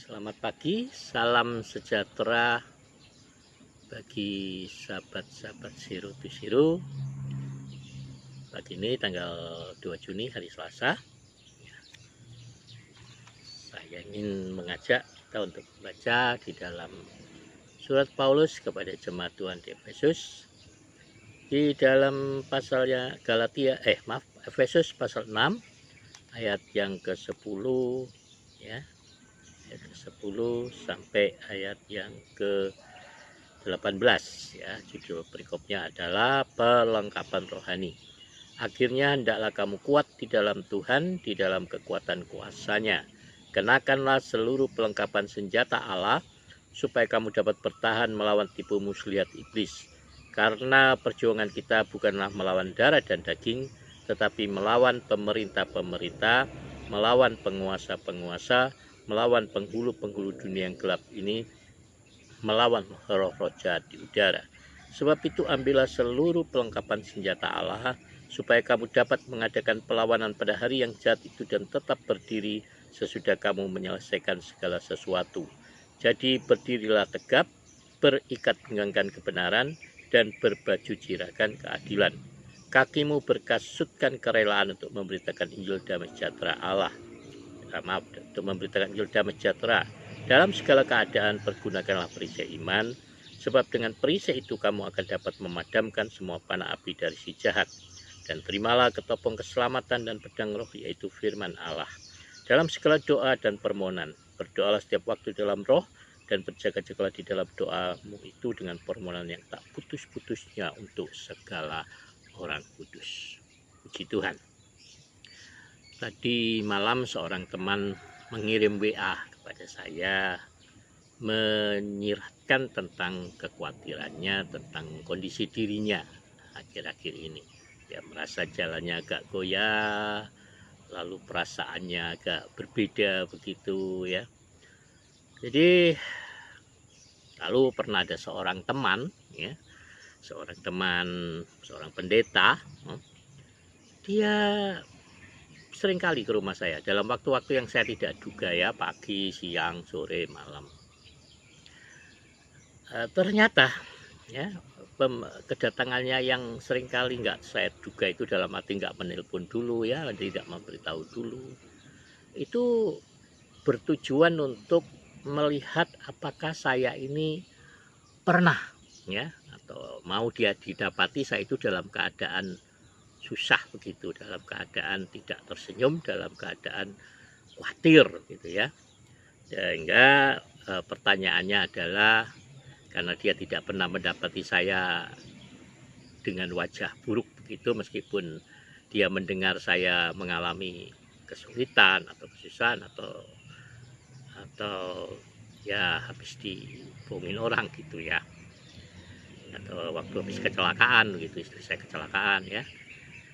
Selamat pagi, salam sejahtera bagi sahabat-sahabat Zero to Zero. Pagi ini tanggal 2 Juni hari Selasa. Saya ingin mengajak kita untuk membaca di dalam surat Paulus kepada jemaat Tuhan di Efesus. Di dalam pasalnya Efesus pasal 6 ayat yang ke-10 ya. Ayat ke-10 sampai ayat yang ke-18 ya. Judul perikopnya adalah perlengkapan rohani. Akhirnya hendaklah kamu kuat di dalam Tuhan, di dalam kekuatan kuasa-Nya. Kenakanlah seluruh perlengkapan senjata Allah supaya kamu dapat bertahan melawan tipu muslihat iblis. Karena perjuangan kita bukanlah melawan darah dan daging, tetapi melawan pemerintah-pemerintah, melawan penguasa-penguasa, melawan penghulu-penghulu dunia yang gelap ini, melawan roh-roh jahat di udara. Sebab itu ambillah seluruh perlengkapan senjata Allah, supaya kamu dapat mengadakan perlawanan pada hari yang jahat itu dan tetap berdiri sesudah kamu menyelesaikan segala sesuatu. Jadi berdirilah tegap, berikat pinggangkan kebenaran, dan berbaju jirakan keadilan. Kakimu berkasutkan kerelaan untuk memberitakan Injil damai sejahtera Allah. Untuk memberitakan Injil damai sejahtera. Dalam segala keadaan pergunakanlah perisai iman, sebab dengan perisai itu kamu akan dapat memadamkan semua panah api dari si jahat. Dan terimalah ketopong keselamatan dan pedang roh, yaitu firman Allah. Dalam segala doa dan permohonan, berdoalah setiap waktu dalam roh, dan berjaga-jagalah di dalam doamu itu dengan permohonan yang tak putus-putusnya untuk segala orang kudus. Puji Tuhan. Tadi malam seorang teman mengirim WA kepada saya, menyiratkan tentang kekhawatirannya tentang kondisi dirinya akhir-akhir ini. Dia merasa jalannya agak goyah, lalu perasaannya agak berbeda begitu ya. Jadi lalu pernah ada seorang teman ya, seorang pendeta, dia seringkali ke rumah saya dalam waktu-waktu yang saya tidak duga ya, pagi, siang, sore, malam. Ternyata ya, kedatangannya yang seringkali nggak saya duga itu dalam arti nggak menelpon dulu ya, tidak memberitahu dulu, itu bertujuan untuk melihat apakah saya ini pernah ya, atau mau dia didapati saya itu dalam keadaan susah begitu, dalam keadaan tidak tersenyum, dalam keadaan khawatir gitu ya. Sehingga pertanyaannya adalah, karena dia tidak pernah mendapati saya dengan wajah buruk begitu, meskipun dia mendengar saya mengalami kesulitan atau kesusahan atau ya habis dibohongin orang gitu ya, atau waktu habis kecelakaan gitu, istri saya kecelakaan ya.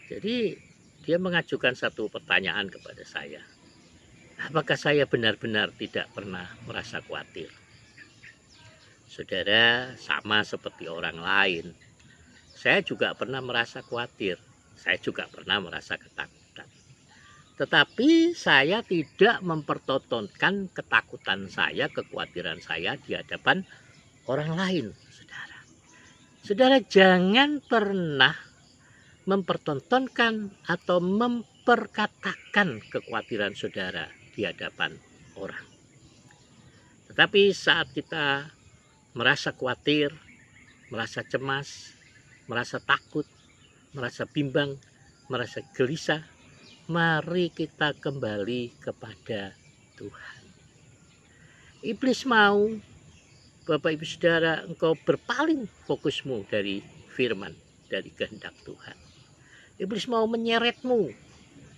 Jadi dia mengajukan satu pertanyaan kepada saya. Apakah saya benar-benar tidak pernah merasa khawatir? Saudara, sama seperti orang lain, saya juga pernah merasa khawatir. Saya juga pernah merasa ketakutan. Tetapi saya tidak mempertontonkan ketakutan saya, kekhawatiran saya di hadapan orang lain, saudara. Saudara, jangan pernah mempertontonkan atau memperkatakan kekhawatiran saudara di hadapan orang. Tetapi saat kita merasa khawatir, merasa cemas, merasa takut, merasa bimbang, merasa gelisah, mari kita kembali kepada Tuhan. Iblis mau, Bapak Ibu Saudara, engkau berpaling fokusmu dari firman, dari kehendak Tuhan. Iblis mau menyeretmu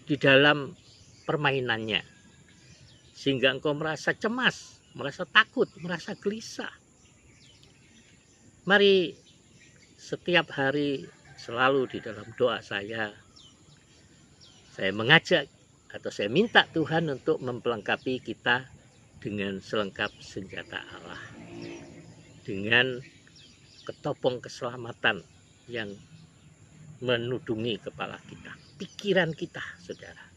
di dalam permainannya, sehingga engkau merasa cemas, merasa takut, merasa gelisah. Mari setiap hari selalu di dalam doa saya mengajak atau saya minta Tuhan untuk memperlengkapi kita dengan selengkap senjata Allah, dengan ketopong keselamatan yang menudungi kepala kita, pikiran kita, saudara,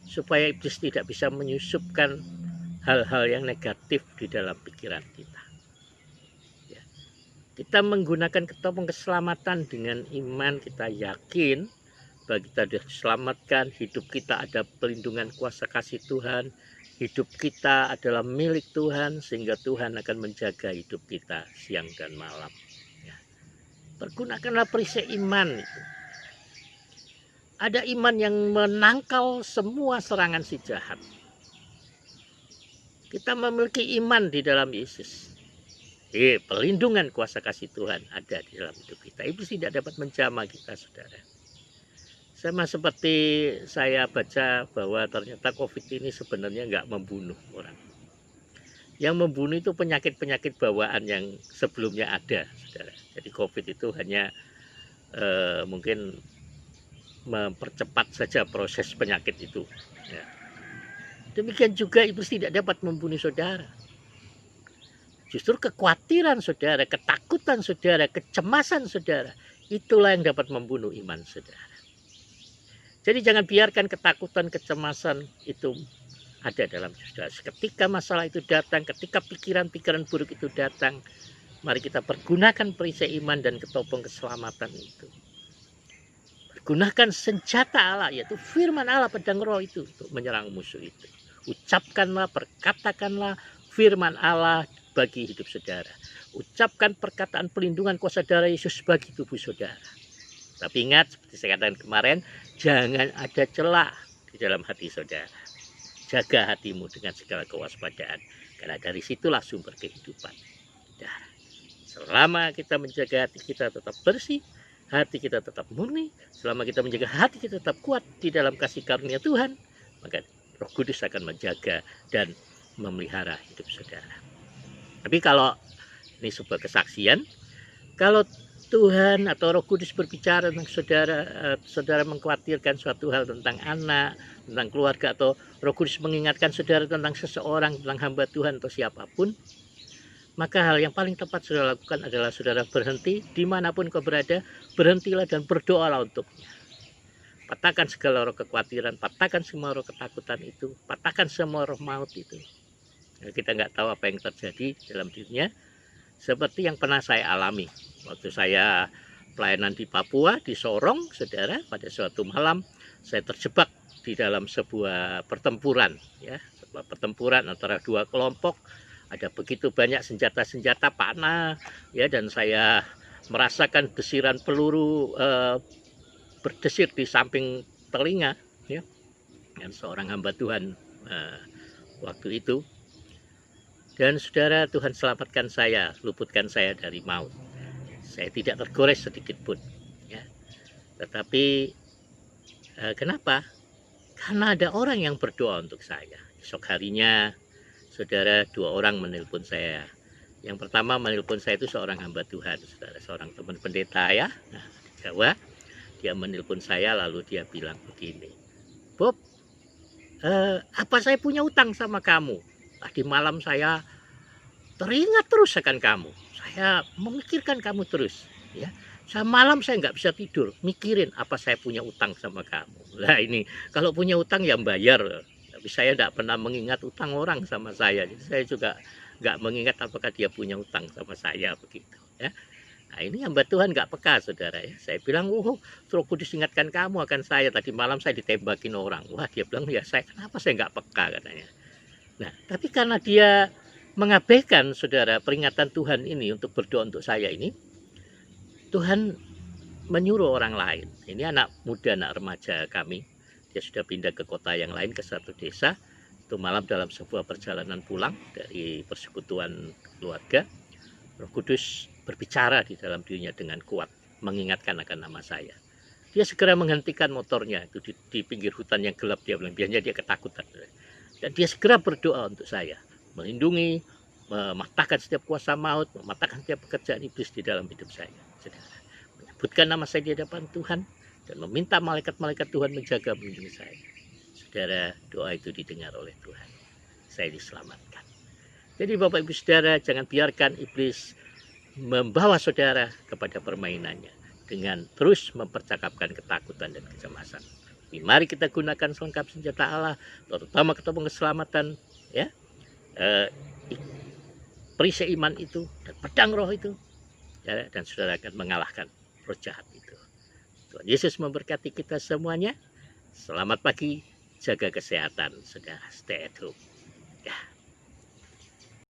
supaya iblis tidak bisa menyusupkan hal-hal yang negatif di dalam pikiran kita. Ya. Kita menggunakan ketopong keselamatan dengan iman, kita yakin bahwa kita sudah diselamatkan, hidup kita ada pelindungan kuasa kasih Tuhan, hidup kita adalah milik Tuhan, sehingga Tuhan akan menjaga hidup kita siang dan malam. Ya. Pergunakanlah perisai iman itu. Ada iman yang menangkal semua serangan si jahat. Kita memiliki iman di dalam Yesus. Pelindungan kuasa kasih Tuhan ada di dalam hidup kita. Iblis tidak dapat menjamah kita, saudara. Sama seperti saya baca bahwa ternyata COVID ini sebenarnya nggak membunuh orang. Yang membunuh itu penyakit-penyakit bawaan yang sebelumnya ada, saudara. Jadi COVID itu hanya mungkin mempercepat saja proses penyakit itu. Ya. Demikian juga iblis tidak dapat membunuh saudara. Justru kekhawatiran saudara, ketakutan saudara, kecemasan saudara, itulah yang dapat membunuh iman saudara. Jadi jangan biarkan ketakutan, kecemasan itu ada dalam saudara. Ketika masalah itu datang, ketika pikiran-pikiran buruk itu datang, mari kita pergunakan perisai iman dan ketopong keselamatan itu. Gunakan senjata Allah, yaitu firman Allah, pedang roh itu untuk menyerang musuh itu. Ucapkanlah, perkatakanlah firman Allah bagi hidup saudara. Ucapkan perkataan pelindungan kuasa darah Yesus bagi tubuh saudara. Tapi ingat, seperti saya katakan kemarin, jangan ada celah di dalam hati saudara. Jaga hatimu dengan segala kewaspadaan, karena dari situlah sumber kehidupan. Selama kita menjaga hati kita tetap bersih, hati kita tetap murni, selama kita menjaga hati kita tetap kuat di dalam kasih karunia Tuhan, maka Roh Kudus akan menjaga dan memelihara hidup saudara. Tapi kalau ini sebuah kesaksian, kalau Tuhan atau Roh Kudus berbicara tentang saudara, saudara mengkhawatirkan suatu hal tentang anak, tentang keluarga, atau Roh Kudus mengingatkan saudara tentang seseorang, tentang hamba Tuhan atau siapapun, maka hal yang paling tepat saudara lakukan adalah saudara berhenti dimanapun kau berada, berhentilah dan berdoalah untuknya. Patahkan segala roh kekhawatiran, patahkan semua roh ketakutan itu, patahkan semua roh maut itu. Nah, kita nggak tahu apa yang terjadi dalam dirinya, seperti yang pernah saya alami waktu saya pelayanan di Papua, di Sorong, saudara. Pada suatu malam saya terjebak di dalam sebuah pertempuran, ya, sebuah pertempuran antara dua kelompok. Ada begitu banyak senjata-senjata panah, ya, dan saya merasakan desiran peluru berdesir di samping telinga, ya, dan seorang hamba Tuhan waktu itu. Dan saudara, Tuhan selamatkan saya, luputkan saya dari maut. Saya tidak tergores sedikit pun, ya. Tetapi kenapa? Karena ada orang yang berdoa untuk saya. Esok harinya, saudara, dua orang menelpon saya. Yang pertama menelpon saya itu seorang hamba Tuhan, saudara, seorang teman pendeta, ya, nah, di Jawa. Dia menelpon saya lalu dia bilang begini, Bob, apa saya punya utang sama kamu? Tadi malam saya teringat terus akan kamu. Saya memikirkan kamu terus, ya. Malam saya nggak bisa tidur, mikirin apa saya punya utang sama kamu. Lah ini kalau punya utang ya bayar. Tapi saya tidak pernah mengingat utang orang sama saya. Jadi saya juga nggak mengingat apakah dia punya utang sama saya begitu, ya. Nah, ini hamba Tuhan nggak peka, saudara, ya. Saya bilang, Roh Kudus ingatkan kamu akan saya. Tadi malam saya ditembakin orang. Wah, dia bilang, ya saya kenapa saya nggak peka, katanya. Nah, tapi karena dia mengabaikan, saudara, peringatan Tuhan ini untuk berdoa untuk saya ini, Tuhan menyuruh orang lain. Ini anak muda, anak remaja kami. Dia sudah pindah ke kota yang lain, ke satu desa. Itu malam dalam sebuah perjalanan pulang dari persekutuan keluarga, Roh Kudus berbicara di dalam dirinya dengan kuat, mengingatkan akan nama saya. Dia segera menghentikan motornya itu di pinggir hutan yang gelap. Dia bilang, biasanya dia ketakutan. Dan dia segera berdoa untuk saya, melindungi, mematahkan setiap kuasa maut, mematahkan setiap pekerjaan iblis di dalam hidup saya. Saudara, menyebutkan nama saya di hadapan Tuhan dan meminta malaikat-malaikat Tuhan menjaga melindungi saya. Saudara, doa itu didengar oleh Tuhan. Saya diselamatkan. Jadi Bapak Ibu Saudara, jangan biarkan iblis membawa saudara kepada permainannya dengan terus mempercakapkan ketakutan dan kecemasan. Mari kita gunakan selengkap senjata Allah, terutama ketopong keselamatan, ya. eh, perisai iman itu dan pedang roh itu, ya, dan saudara akan mengalahkan roh jahat itu. Tuhan Yesus memberkati kita semuanya. Selamat pagi, jaga kesehatan, saudara. Stay at home.